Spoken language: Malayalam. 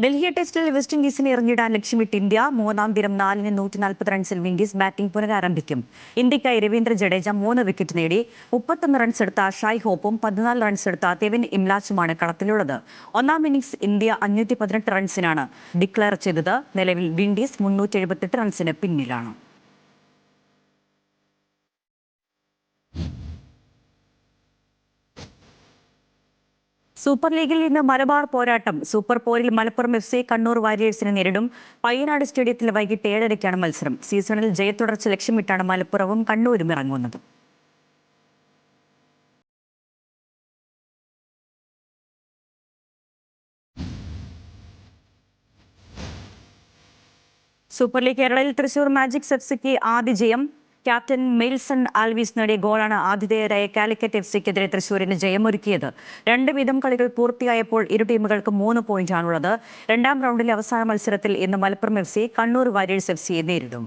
ഡൽഹി ടെസ്റ്റിൽ വെസ്റ്റ് ഇൻഡീസിനെ എറിഞ്ഞിടാൻ ലക്ഷ്യമിട്ട് ഇന്ത്യ മൂന്നാം ദിനം 4-ന് 140 റൺസിൽ വിൻഡീസ് ബാറ്റിംഗ് പുനരാരംഭിക്കും. ഇന്ത്യക്കായി രവീന്ദ്ര ജഡേജ 3 വിക്കറ്റ് നേടി 31 റൺസ് എടുത്ത ഷായ് ഹോപ്പും 14 റൺസ് എടുത്ത കെവിൻ ഇംലാച്ചുമാണ് കളത്തിലുള്ളത്. ഒന്നാം ഇന്നിംഗ്സ് ഇന്ത്യ 518 റൺസിനാണ് ഡിക്ലെയർ ചെയ്തത്. നിലവിൽ വിൻഡീസ് 378 റൺസിന് പിന്നിലാണ്. സൂപ്പർ ലീഗിൽ ഇന്ന് മലബാർ പോരാട്ടം. സൂപ്പർ പോരിൽ മലപ്പുറം FC കണ്ണൂർ വാരിയേഴ്സിനെ നേരിടും. പയ്യനാട് സ്റ്റേഡിയത്തിൽ വൈകിട്ട് 7:30-ക്കാണ് മത്സരം. സീസണിൽ ജയത്തുടർച്ച ലക്ഷ്യമിട്ടാണ് മലപ്പുറവും കണ്ണൂരും ഇറങ്ങുന്നത്. സൂപ്പർ ലീഗ് കേരളയിൽ തൃശൂർ മാജിക്സ് FCക്ക് ആദ്യ ജയം. ക്യാപ്റ്റൻ മെയിൽസൺ ആൽവീസ് നേടിയ ഗോളാണ് ആതിഥേയരായ കാലിക്കറ്റ് FCക്കെതിരെ തൃശൂരിന് ജയമൊരുക്കിയത്. 2 വീതം കളികൾ പൂർത്തിയായപ്പോൾ ഇരു ടീമുകൾക്ക് 3 പോയിന്റാണുള്ളത്. രണ്ടാം റൗണ്ടിലെ അവസാന മത്സരത്തിൽ ഇന്ന് മലപ്പുറം FC കണ്ണൂർ വാരിയേഴ്സ് FCയെ നേരിടും.